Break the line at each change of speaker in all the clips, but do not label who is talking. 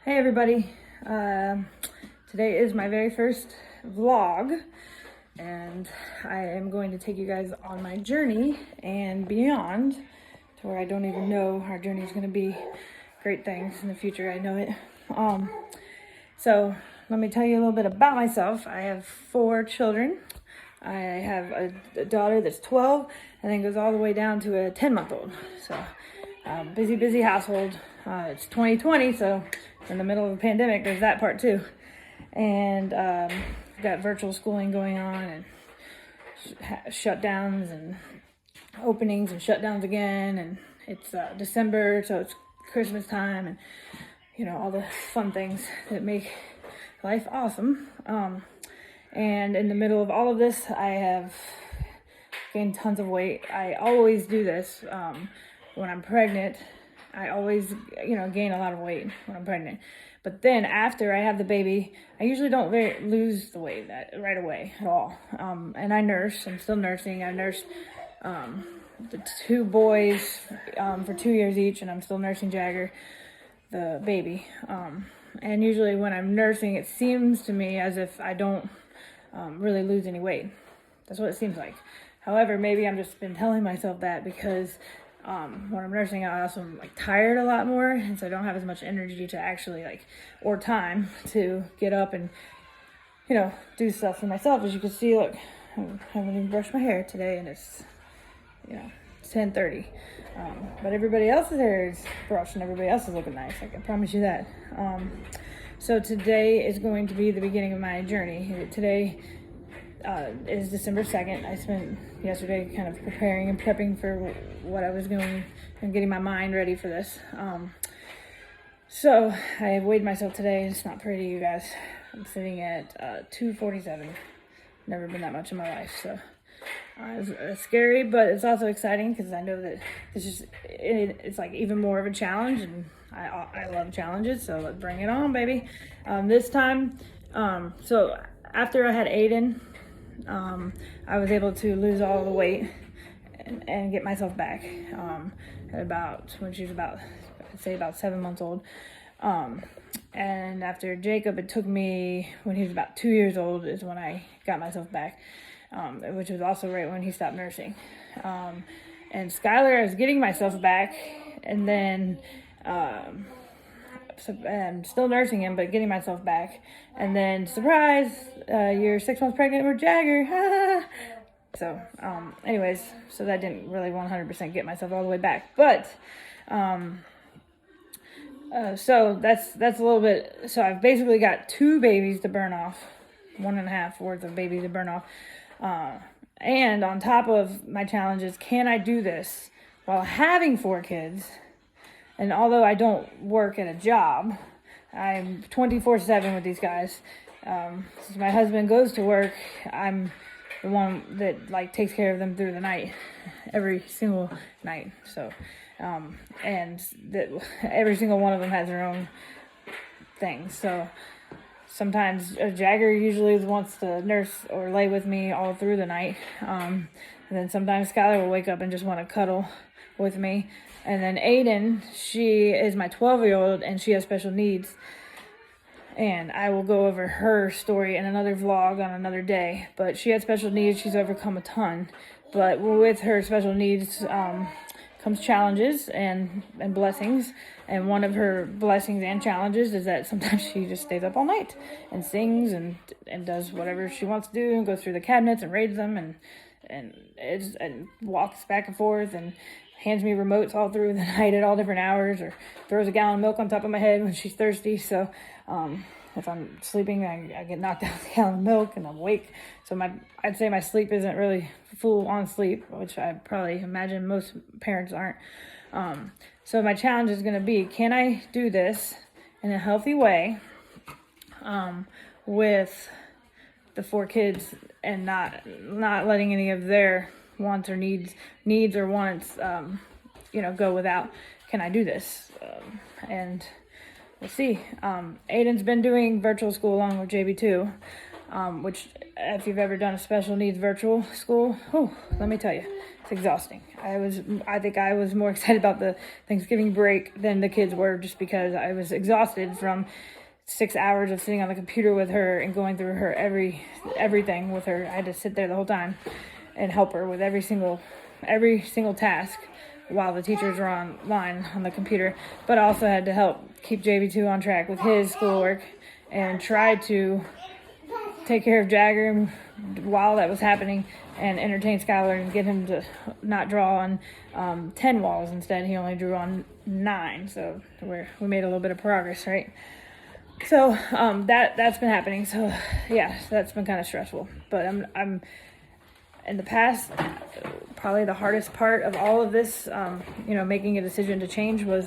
Hey everybody, today is my very first vlog and I am going to take you guys on my journey and beyond to where I don't even know our journey is going to be. Great things in the future, I know it. So let me tell you a little bit about myself. I have 4 children. I have a daughter that's 12 and then goes all the way down to a 10-month-old. So busy household. It's 2020, so in the middle of a pandemic, there's that part too. And got virtual schooling going on and shutdowns and openings and shutdowns again. And it's December, so it's Christmas time and, you know, all the fun things that make life awesome. And in the middle of all of this, I have gained tons of weight. I always do this when I'm pregnant. I always, gain a lot of weight when I'm pregnant. But then after I have the baby, I usually don't lose the weight right away at all. And I nurse. I'm still nursing. I nursed the 2 boys for 2 years each, and I'm still nursing Jagger, the baby. And usually when I'm nursing, it seems to me as if I don't really lose any weight. That's what it seems like. However, maybe I'm just been telling myself that because when I'm nursing, I also am tired a lot more, and so I don't have as much energy to actually or time to get up and do stuff for myself. As you can see, look, I haven't even brushed my hair today, and it's 10:30. But everybody else's hair is brushed and everybody else is looking nice. I can promise you that. So today is going to be the beginning of my journey. Today is December 2nd. I spent yesterday kind of preparing and prepping for what I was going and getting my mind ready for this. So I weighed myself today. It's not pretty, you guys. I'm sitting at 247. Never been that much in my life, so it's scary, but it's also exciting because I know that it's even more of a challenge, and I love challenges, so let's bring it on, baby. This time, so after I had Aiden, I was able to lose all the weight and get myself back when she was I'd say about 7 months old. And after Jacob, it took me, when he was about 2 years old is when I got myself back, which was also right when he stopped nursing. And Skylar, I was getting myself back, and then I'm still nursing him, but getting myself back. And then, surprise, you're 6 months pregnant with Jagger. So, anyways, so that didn't really 100% get myself all the way back. But, so that's a little bit, so I've basically got 2 babies to burn off, 1.5 worth of babies to burn off. And on top of my challenges, can I do this while having 4 kids? And although I don't work at a job, I'm 24/7 with these guys. Since my husband goes to work, I'm the one that takes care of them through the night, every single night. So, and that every single one of them has their own thing. So sometimes Jagger usually wants to nurse or lay with me all through the night. And then sometimes Skylar will wake up and just want to cuddle with me. And then Aiden, she is my 12-year-old, and she has special needs. And I will go over her story in another vlog on another day. But she had special needs. She's overcome a ton. But with her special needs comes challenges and blessings. And one of her blessings and challenges is that sometimes she just stays up all night and sings and does whatever she wants to do and goes through the cabinets and raids them and walks back and forth and hands me remotes all through the night at all different hours, or throws a gallon of milk on top of my head when she's thirsty. So if I'm sleeping, I get knocked out with a gallon of milk and I'm awake. So I'd say my sleep isn't really full on sleep, which I probably imagine most parents aren't. So my challenge is going to be, can I do this in a healthy way with the 4 kids and not letting any of their wants or needs or wants, go without? Can I do this? And we'll see. Aiden's been doing virtual school along with JB too. which if you've ever done a special needs virtual school, let me tell you, it's exhausting. I think I was more excited about the Thanksgiving break than the kids were, just because I was exhausted from 6 hours of sitting on the computer with her and going through her everything with her. I had to sit there the whole time and help her with every single task while the teachers were online on the computer, but I also had to help keep JB2 on track with his schoolwork and try to take care of Jagger while that was happening and entertain Skylar and get him to not draw on 10 walls. Instead, he only drew on 9, so we made a little bit of progress, right? So that's been happening. So yeah, that's been kind of stressful, but I'm in the past, probably the hardest part of all of this, making a decision to change was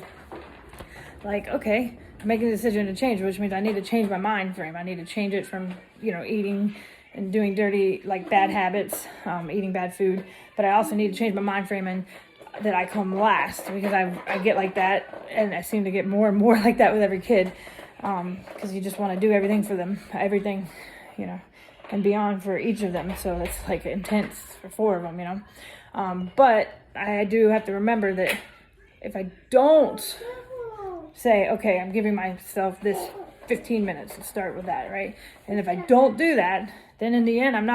like, okay, I'm making a decision to change, which means I need to change my mind frame. I need to change it from, eating and doing dirty, like bad habits, eating bad food. But I also need to change my mind frame and that I come last, because I get like that, and I seem to get more and more like that with every kid, because you just want to do everything for them, everything, and beyond for each of them. So it's like intense for 4 of them, but I do have to remember that if I don't say, okay, I'm giving myself this 15 minutes to start with that, right? And if I don't do that, then in the end, I'm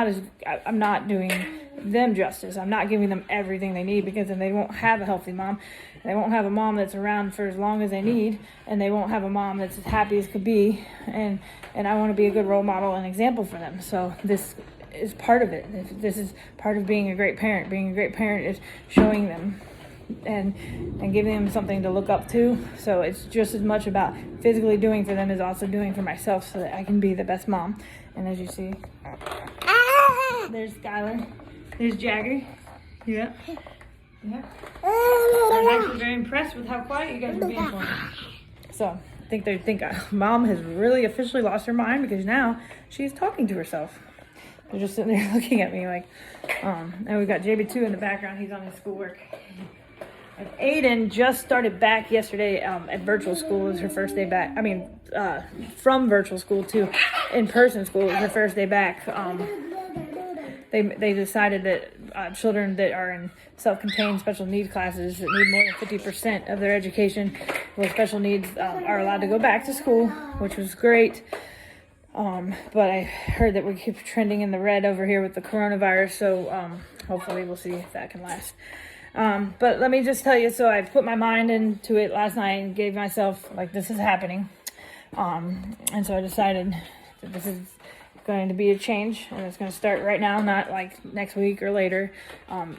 not doing them justice. I'm not giving them everything they need, because then they won't have a healthy mom. They won't have a mom that's around for as long as they need, and they won't have a mom that's as happy as could be. And I want to be a good role model and example for them. So this is part of it. This is part of being a great parent. Being a great parent is showing them and giving them something to look up to. So it's just as much about physically doing for them as also doing for myself, so that I can be the best mom. And as you see, there's Skylar, there's Jagger. Yeah. I'm actually very impressed with how quiet you guys are being for me. So I think they think mom has really officially lost her mind, because now she's talking to herself. They're just sitting there looking at me like, and we've got JB2 in the background. He's on his schoolwork. And Aiden just started back yesterday at virtual school. It was her first day back. From virtual school to in-person school. It was her first day back. They decided that children that are in self-contained special needs classes that need more than 50% of their education with special needs are allowed to go back to school, which was great. But I heard that we keep trending in the red over here with the coronavirus, so hopefully we'll see if that can last. But let me just tell you, so I put my mind into it last night and gave myself, like, this is happening. And so I decided that this is going to be a change, and it's going to start right now, not like next week or later.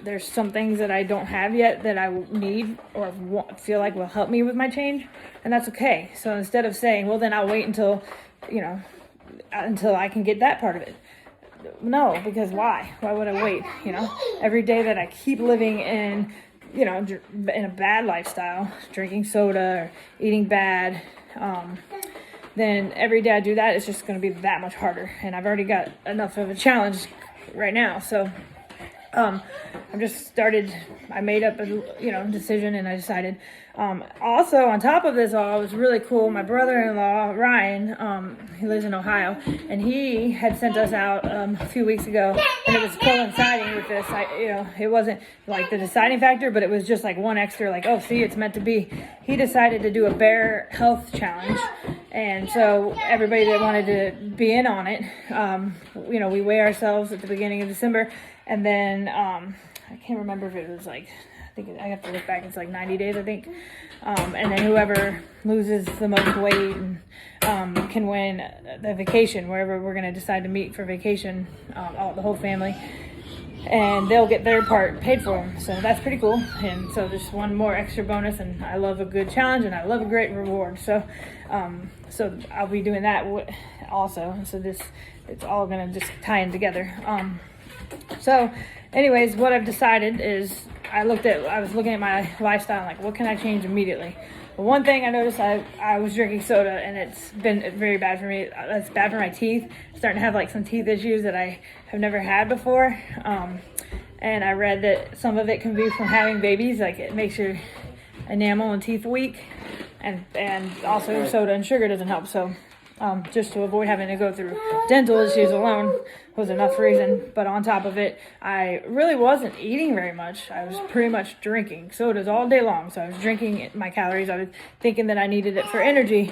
There's some things that I don't have yet that I need or feel like will help me with my change, and that's okay. So instead of saying, well, then I'll wait until I can get that part of it. No, because why? Why would I wait? Every day that I keep living in a bad lifestyle, drinking soda or eating bad, then every day I do that, it's just going to be that much harder. And I've already got enough of a challenge right now. So I made up a decision, and I decided. Also, on top of this all, it was really cool. My brother-in-law, Ryan, he lives in Ohio, and he had sent us out a few weeks ago, and it was coinciding with this. It wasn't like the deciding factor, but it was just like one extra, like, oh, see, it's meant to be. He decided to do a bear health challenge, and so everybody that wanted to be in on it, we weigh ourselves at the beginning of December, and then I can't remember if it was like, I think I have to look back. It's like 90 days, I think. And then whoever loses the most weight and can win the vacation, wherever we're going to decide to meet for vacation, the whole family. And they'll get their part paid for them. So that's pretty cool. And so just one more extra bonus. And I love a good challenge, and I love a great reward. So I'll be doing that also. So it's all going to just tie in together. So anyways, what I've decided is I was looking at my lifestyle and like, what can I change immediately? Well, one thing I noticed, I was drinking soda, and it's been very bad for me. It's bad for my teeth. I'm starting to have like some teeth issues that I have never had before. And I read that some of it can be from having babies, like it makes your enamel and teeth weak, and also soda and sugar doesn't help. So just to avoid having to go through dental issues alone was enough reason. But on top of it, I really wasn't eating very much. I was pretty much drinking sodas all day long. So I was drinking my calories. I was thinking that I needed it for energy.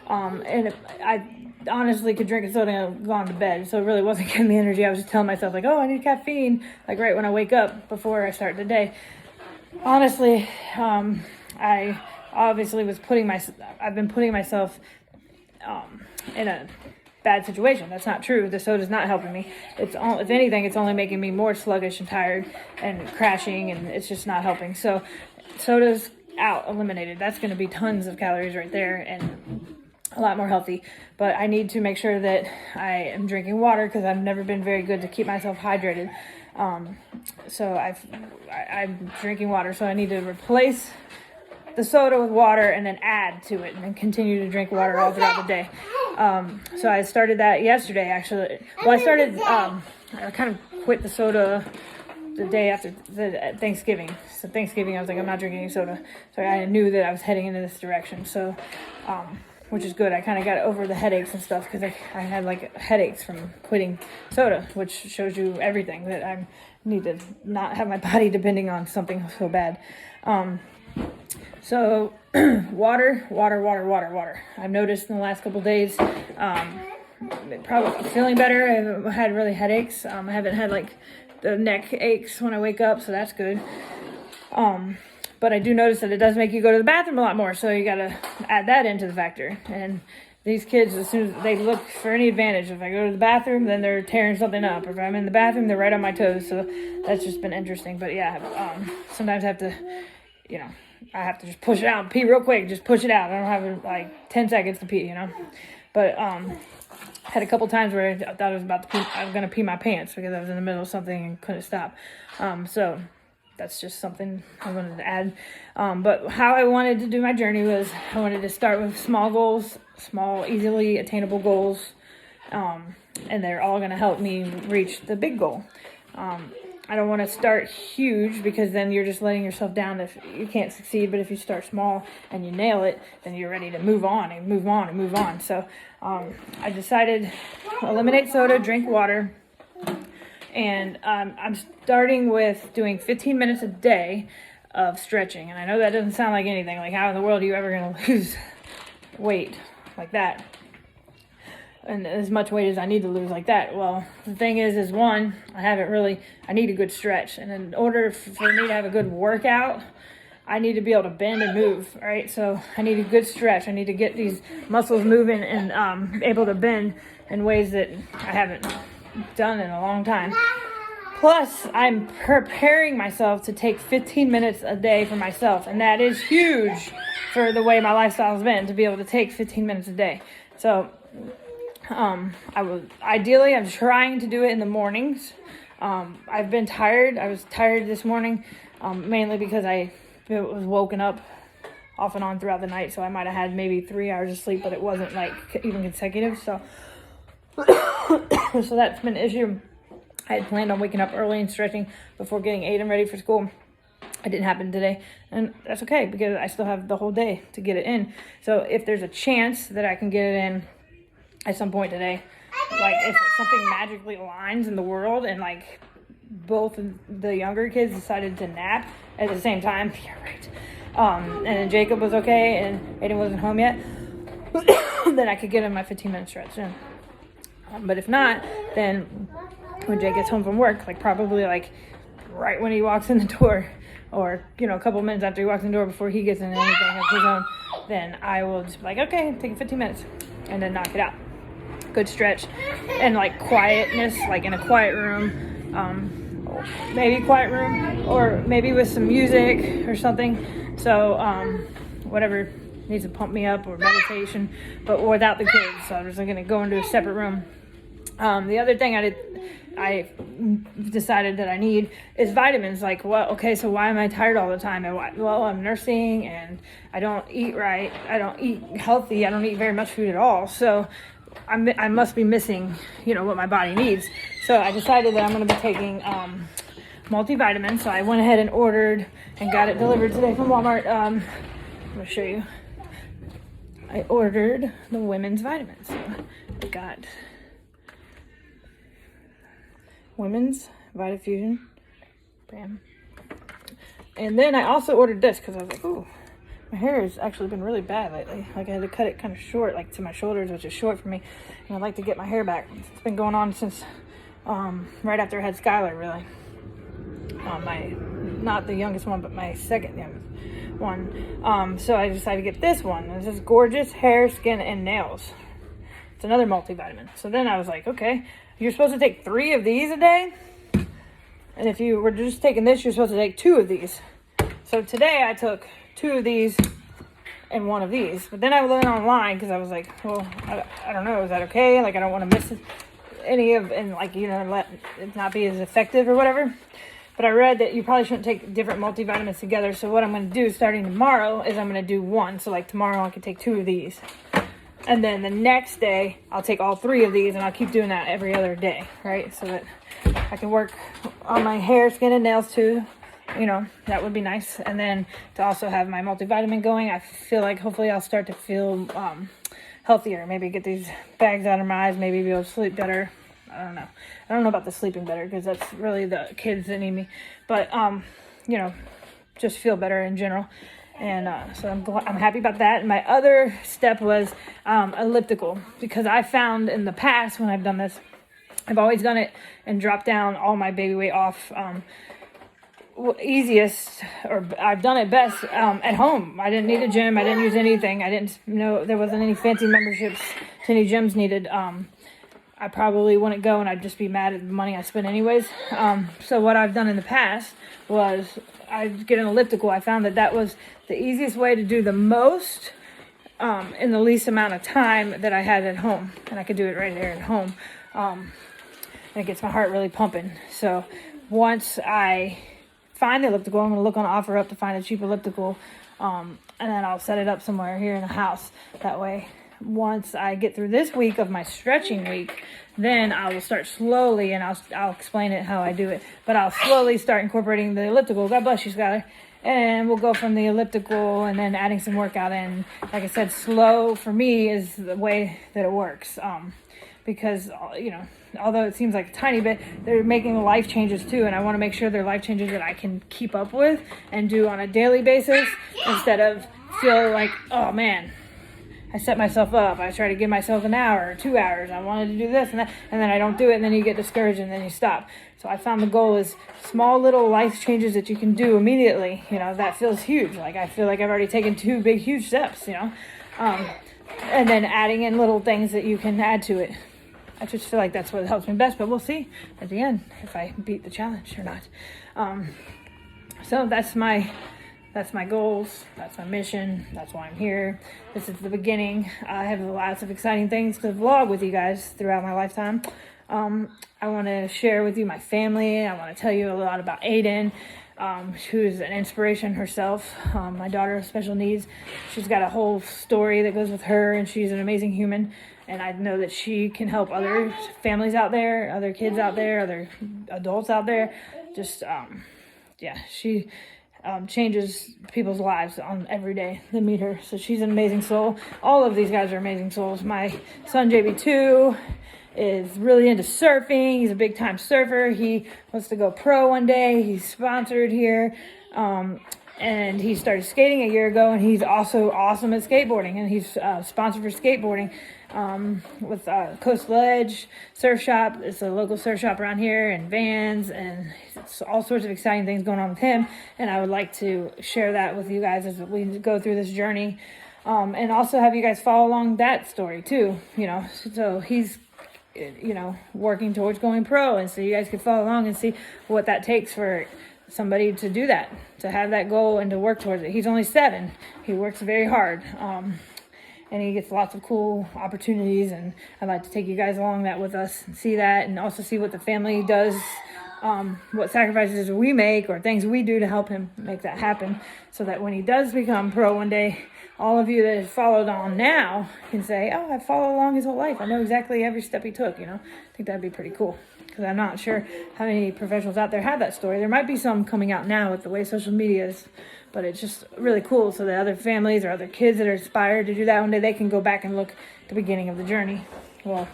And I honestly could drink a soda and have gone to bed. So it really wasn't giving me energy. I was just telling myself like, oh, I need caffeine, like right when I wake up before I start the day. Honestly, I obviously I've been putting myself in a bad situation. That's not true. The soda's not helping me. If anything, it's only making me more sluggish and tired and crashing, and it's just not helping. So soda's out, eliminated. That's going to be tons of calories right there and a lot more healthy. But I need to make sure that I am drinking water because I've never been very good to keep myself hydrated. So I'm drinking water, so I need to replace the soda with water and then add to it and then continue to drink water all throughout the day. So I started that yesterday, actually. Well, I kind of quit the soda the day after the Thanksgiving. So Thanksgiving, I was like, I'm not drinking any soda. So I knew that I was heading into this direction. So, which is good. I kind of got over the headaches and stuff because I had like headaches from quitting soda, which shows you everything, that I need to not have my body depending on something so bad. So water. I've noticed in the last couple of days, probably feeling better. I haven't had really headaches. I haven't had like the neck aches when I wake up, so that's good. But I do notice that it does make you go to the bathroom a lot more, so you gotta add that into the factor. And these kids, as soon as they look for any advantage, if I go to the bathroom, then they're tearing something up. If I'm in the bathroom, they're right on my toes. So that's just been interesting. But yeah, sometimes I have to, I have to just push it out and pee real quick. Just push it out. I don't have like 10 seconds to pee, But had a couple times where I thought I was gonna pee my pants because I was in the middle of something and couldn't stop. So that's just something I wanted to add. But how I wanted to do my journey was I wanted to start with small goals, small, easily attainable goals. And they're all going to help me reach the big goal. I don't want to start huge because then you're just letting yourself down if you can't succeed. But if you start small and you nail it, then you're ready to move on and move on and move on. So I decided eliminate soda, drink water. And I'm starting with doing 15 minutes a day of stretching. And I know that doesn't sound like anything. Like, how in the world are you ever going to lose weight like that? And as much weight as I need to lose like that. Well, the thing is one, I need a good stretch. And in order for me to have a good workout, I need to be able to bend and move, right? So I need a good stretch. I need to get these muscles moving and able to bend in ways that I haven't done in a long time. Plus, I'm preparing myself to take 15 minutes a day for myself, and that is huge for the way my lifestyle's been, to be able to take 15 minutes a day. So I'm trying to do it in the mornings. I've been tired. I was tired this morning, mainly because I was woken up off and on throughout the night, so I might have had maybe 3 hours of sleep, but it wasn't like even consecutive. So that's been an issue. I had planned on waking up early and stretching before getting Aiden ready for school. It didn't happen today, and that's okay because I still have the whole day to get it in. So if there's a chance that I can get it in at some point today, like if something magically aligns in the world and like both of the younger kids decided to nap at the same time, yeah, right. And then Jacob was okay and Aiden wasn't home yet, then I could get in my 15-minute stretch in. But if not, then when Jake gets home from work, like probably like right when he walks in the door, or a couple minutes after he walks in the door before he gets into anything of his own, then I will just be like, okay, take 15 minutes and then knock it out. Good stretch and like quietness, like in a quiet room, maybe quiet room or maybe with some music or something. So whatever needs to pump me up, or meditation, but without the kids. So I'm just going to go into a separate room. The other thing I decided that I need is vitamins. Like, so why am I tired all the time? And I'm nursing and I don't eat right. I don't eat healthy. I don't eat very much food at all. So I must be missing, what my body needs. So I decided that I'm going to be taking multivitamins. So I went ahead and ordered and got it delivered today from Walmart. I'm going to show you. I ordered the women's vitamins. So I got women's Vitafusion. Bam. And then I also ordered this because I was like, ooh, my hair has actually been really bad lately. Like I had to cut it kind of short, like to my shoulders, which is short for me. And I'd like to get my hair back. It's been going on since right after I had Skylar, really. Not the youngest one, but my second youngest one. So I decided to get this one. This is gorgeous hair, skin, and nails. It's another multivitamin. So then I was like, okay, you're supposed to take 3 of these a day. And if you were just taking this, you're supposed to take 2 of these. So today I took 2 of these and 1 of these. But then I went online because I was like, well, I don't know, is that okay? Like I don't want to miss any of, and like, you know, let it not be as effective or whatever. But I read that you probably shouldn't take different multivitamins together. So what I'm going to do starting tomorrow is I'm going to do 1. So like tomorrow I can take 2 of these. And then the next day I'll take all 3 of these, and I'll keep doing that every other day, right? So that I can work on my hair, skin, and nails too. You know, that would be nice. And then to also have my multivitamin going, I feel like hopefully I'll start to feel healthier. Maybe get these bags out of my eyes, maybe be able to sleep better. I don't know. I don't know about the sleeping better because that's really the kids that need me. But, you know, just feel better in general. And so I'm happy about that. And my other step was elliptical, because I found in the past when I've done this, I've always done it and dropped down all my baby weight off easiest, or I've done it best at home. I didn't need a gym. I didn't use anything. I didn't know there wasn't any fancy memberships to any gyms needed. I probably wouldn't go, and I'd just be mad at the money I spent anyways. So what I've done in the past was I'd get an elliptical. I found that was the easiest way to do the most in the least amount of time that I had at home. And I could do it right there at home. And it gets my heart really pumping. So once I find the elliptical, I'm going to look on OfferUp to find a cheap elliptical. And then I'll set it up somewhere here in the house. That way, once I get through this week of my stretching week, then I will start slowly, and I'll explain it how I do it. But I'll slowly start incorporating the elliptical. God bless you, Skylar. And we'll go from the elliptical and then adding some workout in. Like I said, slow for me is the way that it works. Because, you know, although it seems like a tiny bit, they're making life changes too. And I want to make sure they're life changes that I can keep up with and do on a daily basis, instead of feel like, oh man, I set myself up. I try to give myself an hour or 2 hours. I wanted to do this and that, and then I don't do it, and then you get discouraged and then you stop. So I found the goal is small little life changes that you can do immediately. You know, that feels huge. Like I feel like I've already taken 2 big, huge steps, you know, and then adding in little things that you can add to it. I just feel like that's what helps me best, but we'll see at the end if I beat the challenge or not. So that's my goals. That's my mission. That's why I'm here. This is the beginning. I have lots of exciting things to vlog with you guys throughout my lifetime. I want to share with you my family. I want to tell you a lot about Aiden, who's an inspiration herself. My daughter with special needs. She's got a whole story that goes with her, and she's an amazing human. And I know that she can help other families out there, other kids out there, other adults out there. Just, she changes people's lives on every day that meet her. So she's an amazing soul. All of these guys are amazing souls. My son, JB2, is really into surfing. He's a big time surfer. He wants to go pro one day. He's sponsored here. And he started skating a year ago, and he's also awesome at skateboarding, and he's sponsored for skateboarding with Coast Ledge Surf Shop. It's a local surf shop around here, and Vans, and it's all sorts of exciting things going on with him, and I would like to share that with you guys as we go through this journey, and also have you guys follow along that story too, you know. So he's, you know, working towards going pro, and so you guys can follow along and see what that takes for somebody to do that, to have that goal and to work towards it. He's only 7. He works very hard, and he gets lots of cool opportunities, and I'd like to take you guys along that with us and see that, and also see what the family does, what sacrifices we make or things we do to help him make that happen, so that when he does become pro one day, all of you that have followed on now can say, oh, I followed along his whole life. I know exactly every step he took, you know. I think that'd be pretty cool, because I'm not sure how many professionals out there have that story. There might be some coming out now with the way social media is, but it's just really cool. So the other families or other kids that are inspired to do that one day, they can go back and look at the beginning of the journey. Well,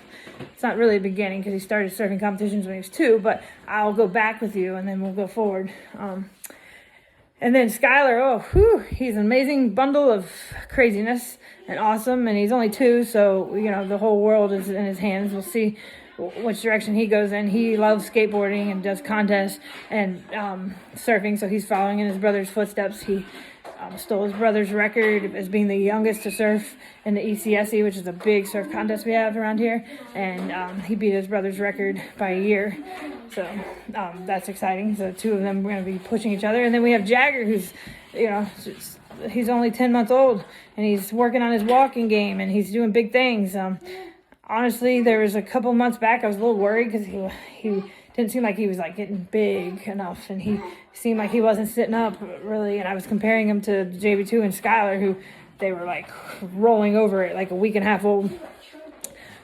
it's not really the beginning because he started surfing competitions when he was 2, but I'll go back with you and then we'll go forward. And then Skylar, he's an amazing bundle of craziness and awesome. And he's only 2, so, the whole world is in his hands. We'll see which direction he goes in. He loves skateboarding and does contests and surfing, so he's following in his brother's footsteps. He stole his brother's record as being the youngest to surf in the ECSE, which is a big surf contest we have around here, and he beat his brother's record by a year. So that's exciting. So 2 of them are going to be pushing each other. And then we have Jagger, who's, he's only 10 months old, and he's working on his walking game, and he's doing big things. Honestly, there was a couple months back I was a little worried because he didn't seem like he was like getting big enough, and he seemed like he wasn't sitting up really. And I was comparing him to JB2 and Skylar, who they were like rolling over it like a week and a half old.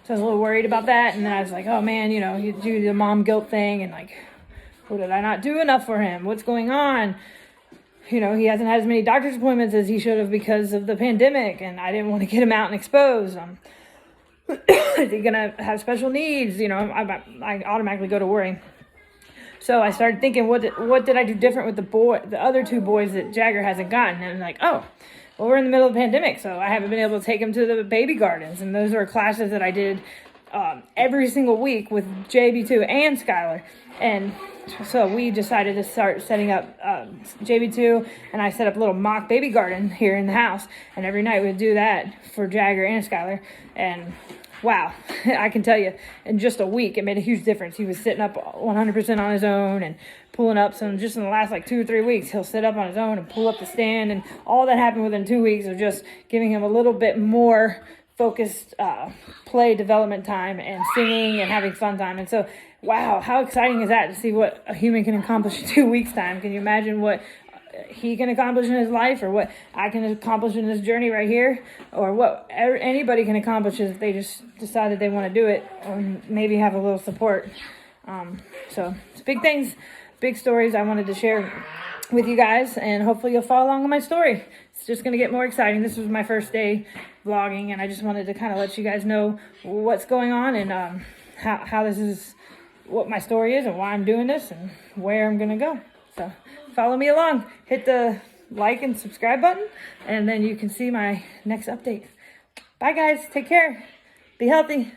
So I was a little worried about that. And then I was like, oh man, you do the mom guilt thing, and like, what did I not do enough for him? What's going on? He hasn't had as many doctor's appointments as he should have because of the pandemic, and I didn't want to get him out and expose him. Is he gonna have special needs? I automatically go to worry. So I started thinking, what did I do different with the other 2 boys that Jagger hasn't gotten? And I'm like, well, we're in the middle of the pandemic, so I haven't been able to take him to the baby gardens, and those are classes that I did every single week with JB2 and Skylar. And so we decided to start setting up JB2, and I set up a little mock baby garden here in the house, and every night we'd do that for Jagger and Skylar. And wow, I can tell you, in just a week, it made a huge difference. He was sitting up 100% on his own and pulling up some, just in the last like 2 or 3 weeks, he'll sit up on his own and pull up the stand. And all that happened within 2 weeks of just giving him a little bit more focused play development time and singing and having fun time. And so, wow, how exciting is that to see what a human can accomplish in 2 weeks' time? Can you imagine what he can accomplish in his life, or what I can accomplish in this journey right here, or what anybody can accomplish if they just decide that they want to do it, or maybe have a little support. So it's big things, big stories I wanted to share with you guys, and hopefully you'll follow along on my story. It's just going to get more exciting. This was my first day vlogging, and I just wanted to kind of let you guys know what's going on, and how this is, what my story is, and why I'm doing this, and where I'm going to go. So follow me along. Hit the like and subscribe button, and then you can see my next update. Bye guys. Take care. Be healthy.